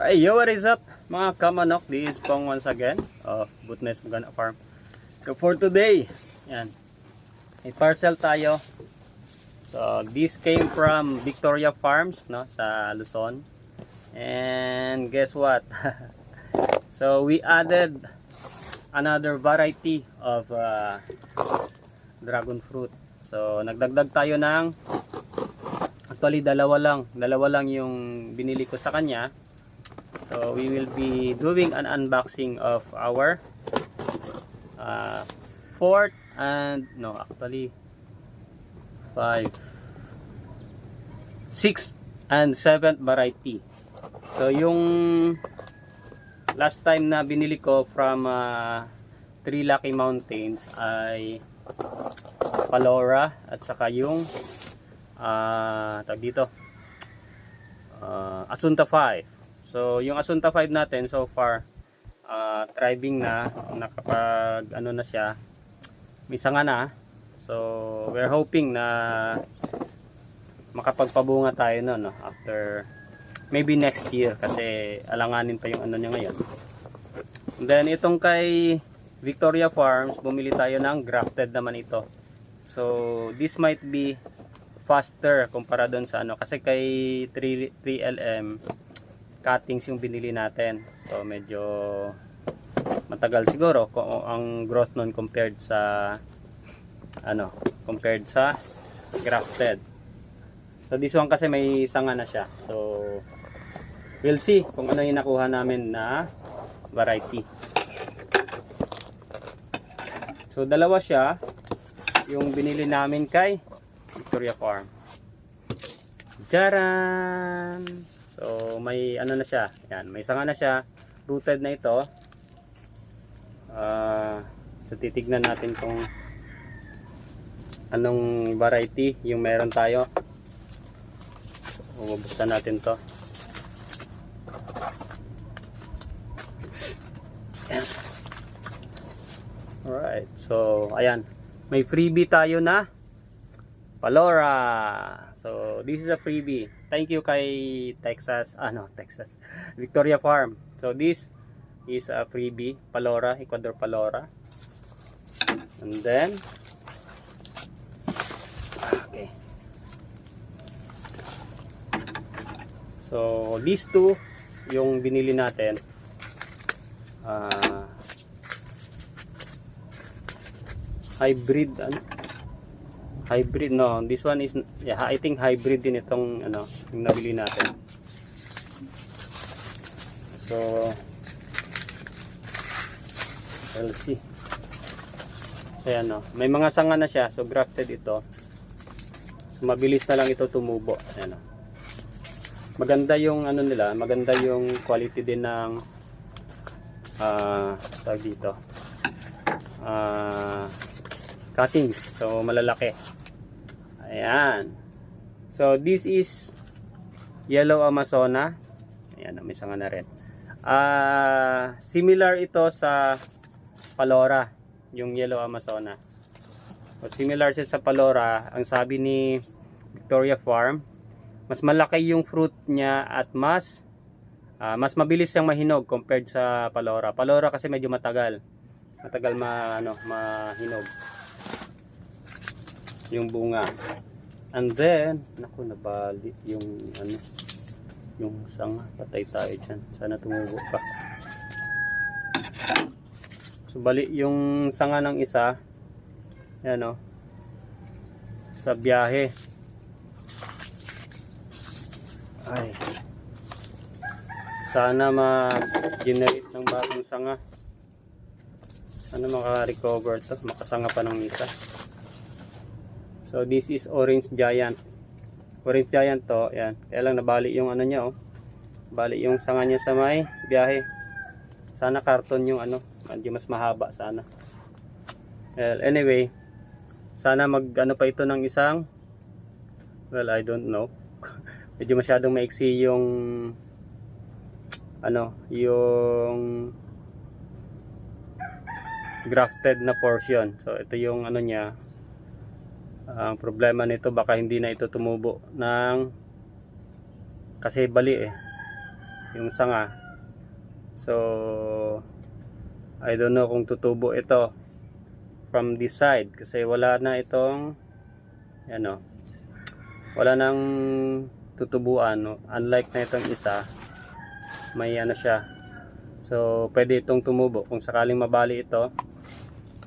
Hey, yo, what is up mga kamanok? This is Pong once again of Bootness Magana Farm. So for today, yan, may parcel tayo. So this came from Victoria Farms, no, sa Luzon. And guess what? So we added another variety of dragon fruit. So nagdagdag tayo ng, actually dalawa lang yung binili ko sa kanya. So we will be doing an unboxing of our fourth and no, actually 5, 6 and 7th variety. So yung last time na binili ko from Three Lucky Mountains ay Palora at saka yung tag dito Asunta 5. So yung Asunta 5 natin so far thriving na, nakapag ano na siya, may sanga na. So we're hoping na makapagpabunga tayo no, after maybe next year kasi alanganin pa yung ano niya ngayon. And then itong kay Victoria Farms, bumili tayo ng grafted naman ito. So this might be faster kumpara doon sa ano, kasi kay 3LM cuttings yung binili natin. So medyo matagal siguro ang growth nun compared sa grafted. So this one kasi may sanga na siya. So we'll see kung ano yung nakuha namin na variety. So dalawa siya yung binili namin kay Victoria Farm. Jaran! So may ano na siya, yan, may sanga na siya, rooted na ito. So titignan natin kung anong variety yung meron tayo. So, bubuksan natin to. Yan. Alright, so ayan, may freebie tayo na Palora. So this is a freebie. Thank you kay Texas Victoria Farm. So this is a freebie, Palora, Ecuador Palora. And then okay. So these two yung binili natin. Hybrid no, this one is, yeah, I think hybrid din itong ano yung nabili natin. So we'll see. So ano, may mga sanga na siya, so grafted ito. So mabilis na lang ito tumubo. Ayan, maganda yung ano nila, maganda yung quality din ng tawag dito cuttings, so malalaki. Ayan. So this is Yellow Amazona. Ayan, may sanga na rin. Similar ito sa Palora, yung Yellow Amazona. So similar siya sa Palora. Ang sabi ni Victoria Farm, mas malaki yung fruit niya at mas mabilis siyang mahinog compared sa Palora. Palora kasi medyo matagal mahinog yung bunga. And then naku, nabali yung ano, yung sanga. Patay tayo dyan, sana tumubo pa. So bali yung sanga ng isa, yan o, sa biyahe. Ay, sana ma-generate ng bagong sanga, sana maka-recover to, makasanga pa ng isa. So this is Orange Giant. Orange Giant to, yan. Kaya lang nabali yung ano niya, oh. Bali yung sanga niya sa may biyahe. Sana karton yung ano, medyo mas mahaba sana. Well, anyway, sana mag-ano pa ito ng isang, well, I don't know. Medyo masyadong maiksi yung ano, yung grafted na portion. So ito yung ano niya. Ang problema nito, baka hindi na ito tumubo ng, kasi bali yung sanga. So I don't know kung tutubo ito from this side kasi wala na itong ano, wala nang tutubuan, no? Unlike na itong isa, may ano siya. So pwede itong tumubo kung sakaling mabali ito,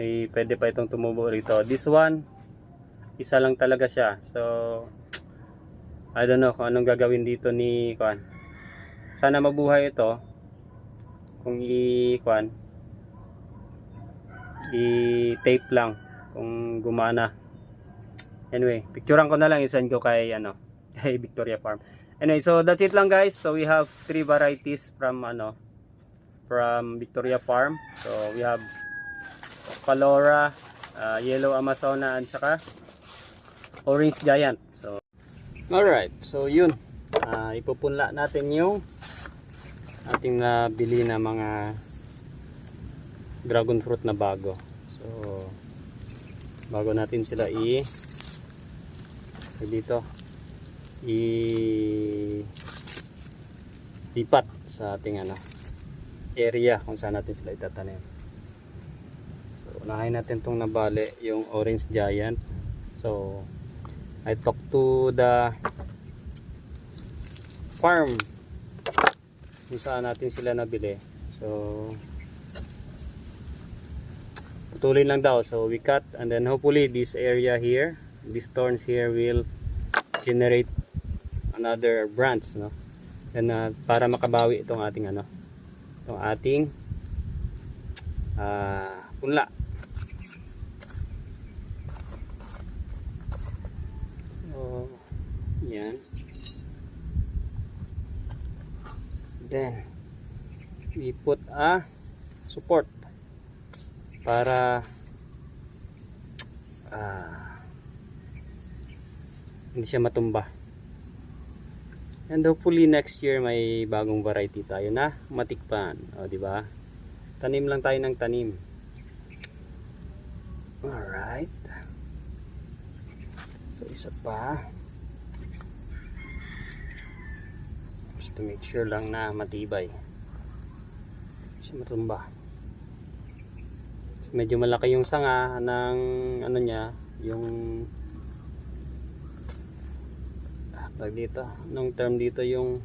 ay pwede pa itong tumubo rito. This one, isa lang talaga siya. So I don't know kung anong gagawin dito ni Kwan. Sana mabuhay ito kung i-tape lang kung gumana. Anyway, picturean ko na lang, i-send ko kay ano, kay Victoria Farm. Anyway, so that's it lang guys. So we have 3 varieties from from Victoria Farm. So we have Palora, Yellow Amazona, at saka Orange Giant. So alright, so yun, ipupunla natin yung ating nabili na mga dragon fruit na bago. So bago natin sila dito lipat sa ating area kung saan natin sila itatanim. So unahin natin tong nabali, yung Orange Giant. So I talked to the farm kung saan natin sila nabili. So putulin lang daw, so we cut, and then hopefully this area here, these thorns here will generate another branch, no? And para makabawi itong ating itong ating punla. So yan. Then we put a support para hindi siya matumba. And hopefully next year may bagong variety tayo na matikpan, o di ba? Tanim lang tayo ng tanim. Alright. So isa pa, just to make sure lang na matibay, hindi siya matumba. So, medyo malaki yung sanga ng niya, yung dito, nung term dito, yung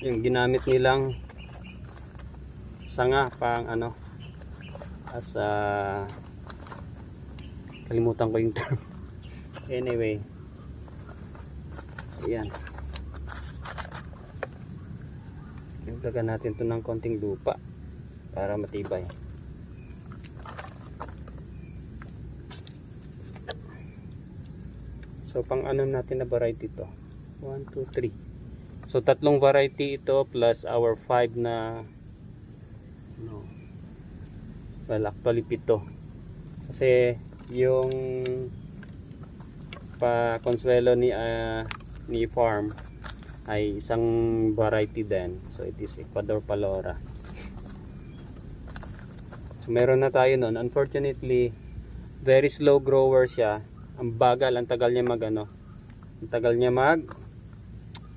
ginamit nilang sanga pang as kalimutan ko yung term. Anyway, so yan, ilagyan natin to ng konting lupa para matibay. So pang natin na variety to, 1, 2, 3. So tatlong variety ito plus our 5 na well actually 7, kasi yung pa Consuelo ni farm ay isang variety din. So it is Ecuador Palora. So meron na tayo nun. Unfortunately very slow grower siya. Ang bagal, ang tagal niya mag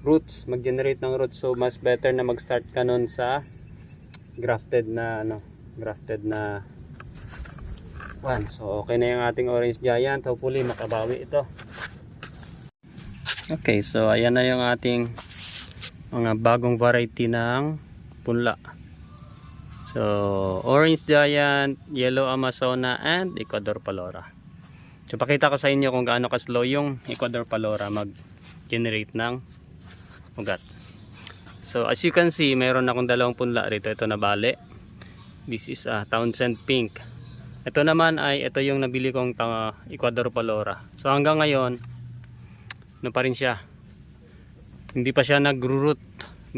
roots, mag-generate ng roots. So mas better na mag-start ka nun sa grafted na one. So okay na yung ating Orange Giant. Hopefully makabawi ito. Okay, so ayan na yung ating mga bagong variety ng punla. So Orange Giant, Yellow Amazona, and Ecuador Palora. So pakita ko sa inyo kung gaano ka-slow yung Ecuador Palora mag-generate ng ugat. So as you can see, mayroon akong dalawang punla rito. Ito na bali. This is Townsend Pink. Ito naman ay ito yung nabili kong Ecuador Palora. So hanggang ngayon, pa rin siya. Hindi pa siya nag-root.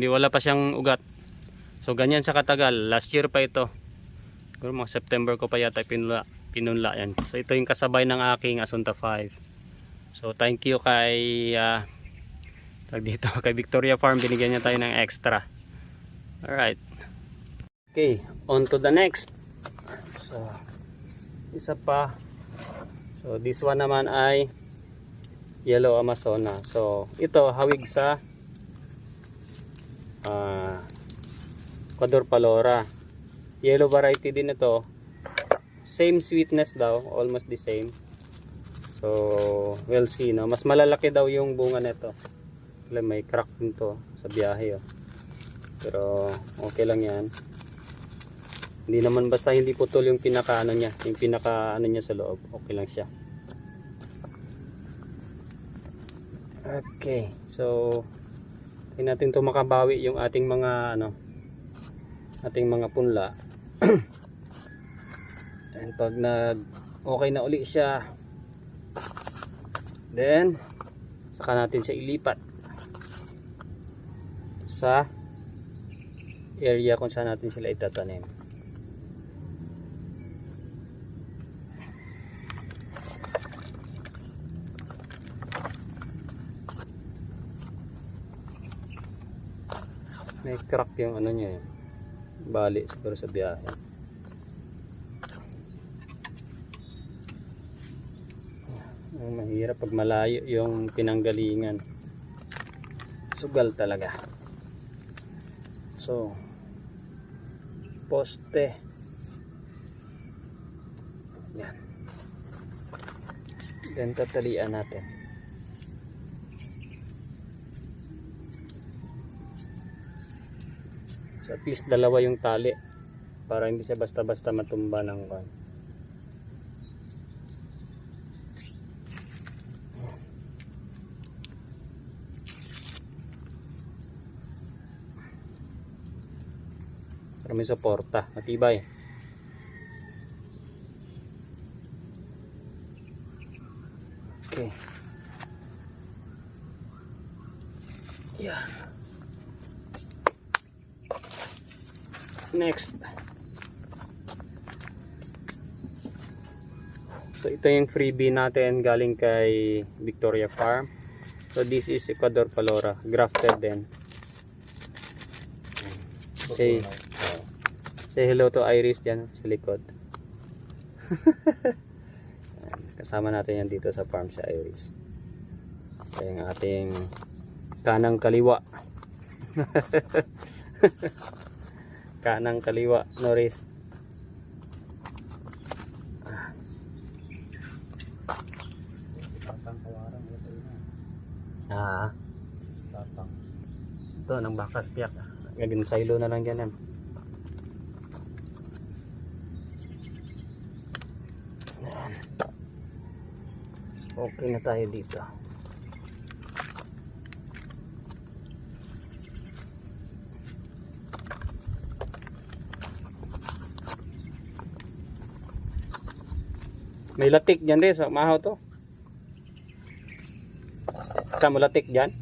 Wala pa siyang ugat. So ganyan siya katagal. Last year pa ito. Siguro mga September ko pa yata pinunla yan. So ito yung kasabay ng aking Asunta 5. So thank you kay kay Victoria Farm, binigyan niya tayo ng extra. Alright, okay, on to the next. So isa pa. So So this one naman ay Yellow Amazona. So ito hawig sa Ecuador Palora. Yellow variety din ito. Same sweetness daw, almost the same. So we'll see, no. Mas malalaki daw yung bunga nito. May crack din to sa biyahe, oh. Pero okay lang yan. Hindi naman basta hindi putol yung pinaka ano niya, yung pinaka ano niya sa loob. Okay lang siya. Okay, so tingnan natin to makabawi yung ating mga ano, ating mga punla. And pag nag okay na uli siya, then saka natin siya ilipat sa area kung saan natin sila itatanim. May crack yung ano niya, bali siguro sa biyahe. Mahirap pag malayo yung pinanggalingan. Sugal talaga. So poste yan, then tatalian natin. So at least dalawa yung tali para hindi siya basta-basta matumba ng kan. Para may suporta, matibay. Okay. Yan. Next. So ito yung freebie natin galing kay Victoria Farm. So this is Ecuador Palora, grafted din. Okay. Say hello to Iris dyan sa likod. Kasama natin yan dito sa farm si Iris. Ito yung ating kanang kaliwa. Kanang kaliwa, Norris. Tatang. Ito ng bakas piyak. Gagawin silo na lang yan. Okay na tayo dito. May latik dyan rin, so mahaw to. Saan mo latik dyan?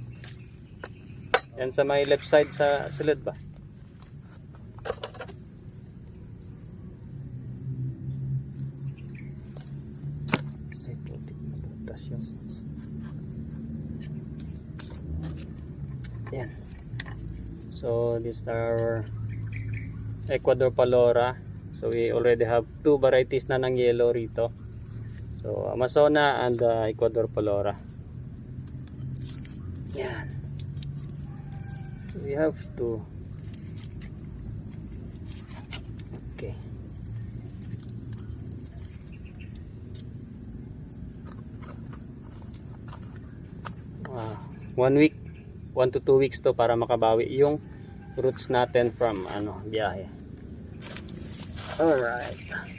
Yan sa may left side sa silid ba? Yan. So this is our Ecuador Palora. So we already have two varieties na ng yellow rito. So Amazona and Ecuador Palora. Yan. So we have two. Okay. One week, 1 to 2 weeks to para makabawi yung roots natin from biyahe. Alright.